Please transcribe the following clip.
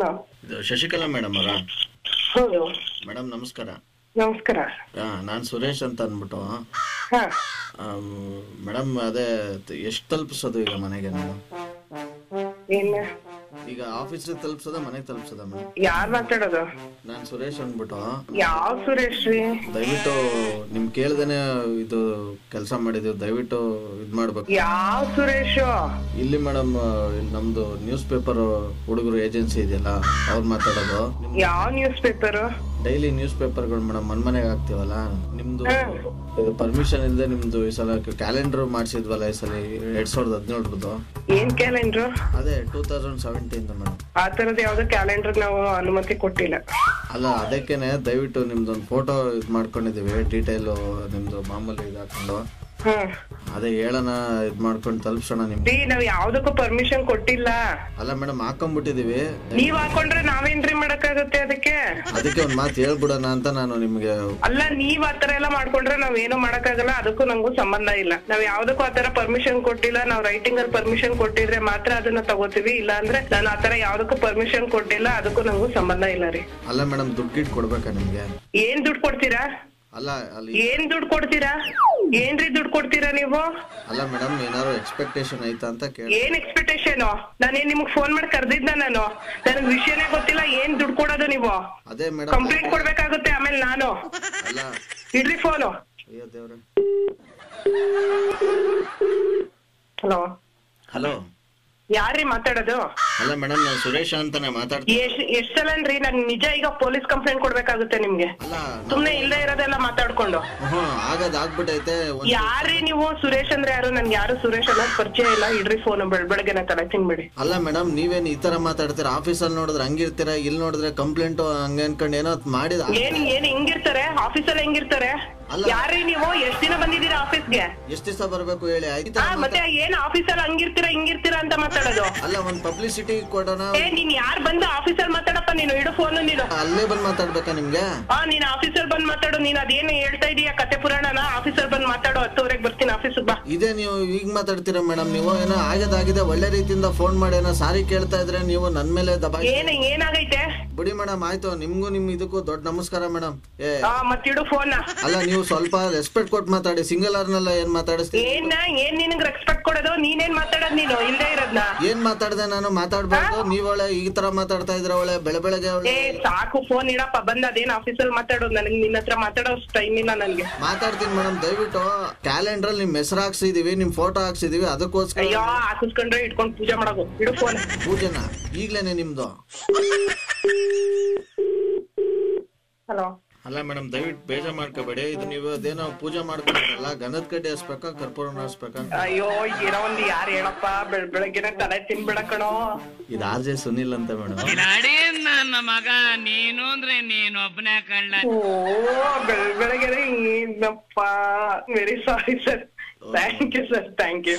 Hello, ಇದು Shashikala madam ಅವರಾ? ಹೌದು. ಮೇಡಮ್ ನಮಸ್ಕಾರ. ನಮಸ್ಕಾರ. ನಾನು ಸುರೇಶ್ ಅಂತ ಅಂದ್ಬಿಟ್ಟು. ಹಾ ಮೇಡಮ್ ಅದೇ ಎಷ್ಟು ತಲುಪಿಸೋದು ಈಗ ಮನೆಗೆ ನೀವು? ಏನ್ ಈಗ ಆಫೀಸ್ ತಲುಪಿಸೋದ ಮನೆಗೆ ತಲುಪಿಸೋದ ಮೇಡಮ್? ಯಾರ್ ಮಾತಾಡೋದು? ನಾನು ಸುರೇಶ್ ಅಂದ್ಬಿಟ್ಟು. ಯಾವ ಸುರೇಶ್ ರೀ? ದಯವಿಟ್ಟು ನಿಮ್ ಕೇಳ್ದೇನೆ ಇದು ಕೆಲಸ ಮಾಡಿದೀವಿ, ದಯವಿಟ್ಟು ಇದ್ ಮಾಡ್ಬೇಕು. ಯಾವ ಸುರೇಶ್? ಇಲ್ಲಿ ಮೇಡಮ್ ನಮ್ದು ನ್ಯೂಸ್ ಪೇಪರ್ ಹುಡುಗರು ಏಜೆನ್ಸಿ ಇದೆಯಲ್ಲ, ಅವ್ರು ಮಾತಾಡೋದು. ಯಾವ ನ್ಯೂಸ್ ಪೇಪರ್? ಡೈಲಿ ನ್ಯೂಸ್ ಪೇಪರ್ಗಳು ಮೇಡಮ್ ಮನೆಗೆ ಹಾಕ್ತಿವಲ್ಲ, ನಿಮ್ದು ಪರ್ಮಿಷನ್ ಇಲ್ಲದೆ ನಿಮ್ದು ಈ ಸಲ ಕ್ಯಾಲೆಂಡರ್ ಮಾಡಿಸಿದ್ವಲ್ಲ, ಈ ಸಲ 2017. ಏನ್ ಕ್ಯಾಲೆಂಡ್ರು? ಅದೇ 2017 ಮೇಡಮ್. ಆ ತರದ ಯಾವ್ದು ಕ್ಯಾಲೆಂಡರ್ ನಾವು ಅನುಮತಿ ಕೊಟ್ಟಿಲ್ಲ. ಅಲ್ಲ, ಅದಕ್ಕೇನೆ ದಯವಿಟ್ಟು ನಿಮ್ದೊಂದು ಫೋಟೋ ಇದ್ ಮಾಡ್ಕೊಂಡಿದೀವಿ, ಡೀಟೇಲ್ ನಿಮ್ದು ಮಾಮೂಲಿ ಇದಾಕೊಂಡು. ಅದೇ ಹೇಳೋಣ, ಇದ್ ಮಾಡ್ಕೊಂಡು ತಲುಪ್ಸೋಣ ನಿಮ್ಗೆ. ನಾವ್ ಯಾವ್ದಕ್ಕೂ ಪರ್ಮಿಷನ್ ಕೊಟ್ಟಿಲ್ಲ. ಅಲ್ಲ ಮೇಡಮ್, ಹಾಕೊಂಡ್ಬಿಟ್ಟಿದೀವಿ. ನೀವ್ ಹಾಕೊಂಡ್ರೆ ನಾವೇನ್ರಿ ಮಾಡಕ್ಕಾಗುತ್ತೆ? ಅದಕ್ಕೆ ಒಂದ್ ಮಾತು ಹೇಳ್ಬಿಡೋಣ ಅಂತ ನಾನು ನಿಮ್ಗೆ. ಅಲ್ಲ, ನೀವ್ ಆತರ ಎಲ್ಲ ಮಾಡ್ಕೊಂಡ್ರೆ ನಾವ್ ಏನು ಮಾಡಕ್ಕಾಗಲ್ಲ, ಅದಕ್ಕೂ ನಂಗೂ ಸಂಬಂಧ ಇಲ್ಲ. ನಾವ್ ಯಾವ್ದಕ್ಕೂ ಆತರ ಪರ್ಮಿಷನ್ ಕೊಟ್ಟಿಲ್ಲ. ನಾವ್ ರೈಟಿಂಗ್ ಅಲ್ಲಿ ಪರ್ಮಿಷನ್ ಕೊಟ್ಟಿದ್ರೆ ಮಾತ್ರ ಅದನ್ನ ತಗೋತೀವಿ, ಇಲ್ಲ ಅಂದ್ರೆ ನಾನು ಆತರ ಯಾವ್ದಕ್ಕೂ ಪರ್ಮಿಷನ್ ಕೊಟ್ಟಿಲ್ಲ, ಅದಕ್ಕೂ ನಂಗೂ ಸಂಬಂಧ ಇಲ್ಲ ರೀ. ಅಲ್ಲ ಮೇಡಮ್, ದುಡ್ಡು ಕೊಡ್ಬೇಕಾ ನಿಮ್ಗೆ? ಏನ್ ದುಡ್ಡು ಕೊಡ್ತೀರಾ? ಅಲ್ಲ ಅಲ್ಲಿ ಏನ್ ದುಡ್ಡು ಕೊಡ್ತೀರಾ? ಏನ್ರಿ ದುಡ್ಡು ಕೊಡ್ತೀರಾ ನೀವು? ಅಲ್ಲ ಮೇಡಮ್, ಏನಾದ್ರು ಎಕ್ಸ್ಪೆಕ್ಟೇಷನ್ ಐತಾ ಅಂತ ಕೇಳಿ. ಏನ್ ಎಕ್ಸ್ಪೆಕ್ಟೇಷನ್? ನಾನೇನ್ ನಿಮ್ಗ್ ಫೋನ್ ಮಾಡಿ ಕರ್ದಿದ್ದ? ನನಗ್ ವಿಷಯನೇ ಗೊತ್ತಿಲ್ಲ. ಏನ್ ದುಡ್ಡು ಕೊಡೋದು ನೀವು? ಅದೇ ಮೇಡಮ್, ಕಂಪ್ಲೇಂಟ್ ಕೊಡ್ಬೇಕಾಗುತ್ತೆ ಆಮೇಲೆ ನಾನು. ಅಲ್ಲ ಇಡ್ರಿ ಫೋನು. ಅಯ್ಯೋ ದೇವ್ರೆ. ಹಲೋ ಹಲೋ, ಯಾರ್ರಿ ಮಾತಾಡೋದು? ಅಲ್ಲ ಮೇಡಮ್, ನಾನು ಸುರೇಶ ಅಂತಾನೆ ಮಾತಾಡ್ತೀನಿ. ಎಷ್ಟ್ ಸಲ ಅನ್ರಿ? ನನ್ ನಿಜ ಈಗ ಪೊಲೀಸ್ ಕಂಪ್ಲೇಂಟ್ ಕೊಡ್ಬೇಕಾಗುತ್ತೆ ನಿಮ್ಗೆ. ಅಲ್ಲ, ಸುಮ್ನೆ ಇಲ್ಲದೆ ಇರೋದೆಲ್ಲ ಮಾತಾಡ್ಕೊಂಡು. ಆಗ್ಬಿಟ್ಟೈತೆ. ಯಾರ್ರಿ ನೀವು? ಸುರೇಶ್ ಅಂದ್ರೆ ಯಾರು? ನನ್ಗೆ ಯಾರು ಸುರೇಶ್ ಅನ್ನೋದು ಪರಿಚಯ ಇಲ್ಲ. ಇಡ್ರಿ ಫೋನ್, ಬೆಳಗ್ಗೆನೆ ತಲೆ ತಿನ್ಬಿಡಿ. ಅಲ್ಲ ಮೇಡಮ್, ನೀವೇನ್ ಈ ತರ ಮಾತಾಡ್ತೀರಾ? ಆಫೀಸಲ್ಲಿ ನೋಡಿದ್ರೆ ಹಂಗಿರ್ತೀರಾ, ಇಲ್ಲಿ ನೋಡಿದ್ರೆ ಕಂಪ್ಲೇಂಟ್ ಹಂಗ ಅನ್ಕೊಂಡು ಏನೋ ಮಾಡಿದ. ಏನ್ ಹಿಂಗಿರ್ತಾರೆ? ಆಫೀಸಲ್ಲಿ ಹೆಂಗಿರ್ತಾರೆ? ಯಾರ್ರಿ ನೀವು? ಎಷ್ಟ್ ದಿನ ಬಂದಿದ್ದೀರಾ ಆಫೀಸ್ಗೆ? ಎಷ್ಟ್ ದಿವಸ ಬರ್ಬೇಕು ಹೇಳಿ? ಮತ್ತೆ ಏನ್ ಆಫೀಸಲ್ಲಿ ಹಂಗಿರ್ತೀರಾ ಹಿಂಗಿರ್ತೀರಾ ಅಂತ ಮಾತಾಡೋದು? ಅಲ್ಲ, ಒಂದ್ ಪಬ್ಲಿಸಿಟಿ ಕೊಡೋಣ. ನೀನ್ ಯಾರ್ ಬಂದು ಆಫೀಸಲ್ಲಿ ಮಾತಾಡಪ್ಪ? ನೀನು ಇಡು ಫೋನ್. ನೀನು ಅಲ್ಲೇ ಬಂದ್ ಮಾತಾಡ್ಬೇಕಾ ನಿಮ್ಗೆ? ನೀನ್ ಆಫೀಸಲ್ಲಿ ಬಂದ್ ಮಾತಾಡು. ನೀನ್ ಅದೇನು ಹೇಳ್ತಾ ಇದೀಯಾ ಕತೆ ಪುರಾಣನ? ಆಫೀಸಲ್ಲಿ ಬಂದ್ ಮಾತಾಡೋ. 10:00 ಬರ್ತೀನಿ ಆಫೀಸ್ಗೆ ಬಾ. ಇದೇ ನೀವು ಈಗ ಮಾತಾಡ್ತೀರಾ ಮೇಡಮ್? ನೀವು ಏನೋ ಆಗದಾಗಿದೆ ಒಳ್ಳೆ ರೀತಿಯಿಂದ ಫೋನ್ ಮಾಡಿ ಏನೋ ಸಾರಿ ಕೇಳ್ತಾ ಇದ್ರೆ ನೀವು ನನ್ ಮೇಲೆ ದಬಾ. ಏನಾಗೈತೆ ಬಿಡಿ ಮೇಡಮ್, ಆಯ್ತು. ನಿಮ್ಗೂ ನಿಮ್ ಇದಕ್ಕೂ ದೊಡ್ಡ ನಮಸ್ಕಾರ ಮೇಡಮ್. ಮತ್ತಿಡು ಫೋನ್. ಅಲ್ಲ, ನೀವು ಸ್ವಲ್ಪ ರೆಸ್ಪೆಕ್ಟ್ ಕೊಟ್ಟು ಮಾತಾಡಿ. ಸಿಂಗಲ್ ಆರ್ನೆಲ್ಲ ಏನ್ ಮಾತಾಡಿಸ್ತೀವಿ? ಏನ್ ನಿನಗ್ ರೆಸ್ಪೆಕ್ಟ್ ಕೊಡೋದು? ನೀನೇನ್ ಮಾತಾಡೋದ್? ನೀನು ಇಲ್ದೇ ಇರೋದ್ನ ಏನ್ ಮಾತಾಡ್ದೆ? ನಾನು ಮಾತಾಡ್ಬಾರ್ದು? ನೀವ್ ಒಳ್ಳೆ ಈ ತರ ಮಾತಾಡ್ತಾ ಇದ್ರ ಒಳ್ಳೆ ಬೆಳಗ್ಗೆ. ಸಾಕು, ಫೋನ್ ಇಡಪ್ಪ. ಬಂದ್ ಅದೇನ್ ಆಫೀಸಲ್ಲಿ ಮಾತಾಡೋದು? ನನಗೆ ನಿನ್ನ ಹತ್ರ ಮಾತಾಡೋ ಟೈಮ್ ಇಲ್ಲ ನನ್ಗೆ. ಮಾತಾಡ್ತೀನಿ ಮೇಡಮ್. ದಯವಿಟ್ಟು ಕ್ಯಾಲೆಂಡರ್ ನಿಮ್ ಹೆಸರು ಹಾಕ್ಸಿದೀವಿ, ನಿಮ್ ಫೋಟೋ ಹಾಕ್ಸಿದೀವಿ, ಅದಕ್ಕೋಸ್ಕರ. ಅಯ್ಯೋ, ಹಾಕಿಸ್ಕೊಂಡ್ರೆ ಇಟ್ಕೊಂಡ್ ಪೂಜೆ ಮಾಡೋದು. ಇಡು ಫೋನ್. ಪೂಜೆನಾ? ಈಗ್ಲೇನೆ ನಿಮ್ದು? ಹಲೋ. ಅಲ್ಲ ಮೇಡಮ್, ದಯವಿಟ್ಟು ಬೇಜಾರ್ ಮಾಡ್ಕೋಬೇಡಿ. ಇದು ನೀವು ಅದೇನೋ ಪೂಜೆ ಮಾಡ್ಕೊಂಡ್ರಲ್ಲ, ಗಂಧದ ಕಡ್ಡಿ ಹಚ್ಬೇಕಾ ಕರ್ಪೂರ ಹಚ್ಬೇಕಾ? ಅಯ್ಯೋ, ಇರೋ ಒಂದ್ ಯಾರು ಹೇಳಪ್ಪ? ಬೆಳಗ್ಗೆನೆ ತಲೆ ತಿನ್ಬಿಡ ಕಣೋ. ಇದು RJ ಸುನಿಲ್ ಅಂತ ಮೇಡಮ್. ನನ್ನ ಮಗ ನೀನು ಅಂದ್ರೆ ನೀನೊಬ್ಬನೇ ಕಳ್ಳ. ಬೆಳಗ್ಗೆನೆ ಹಿಂಗಪ್ಪ. Very sorry sir. Thank you sir, thank you.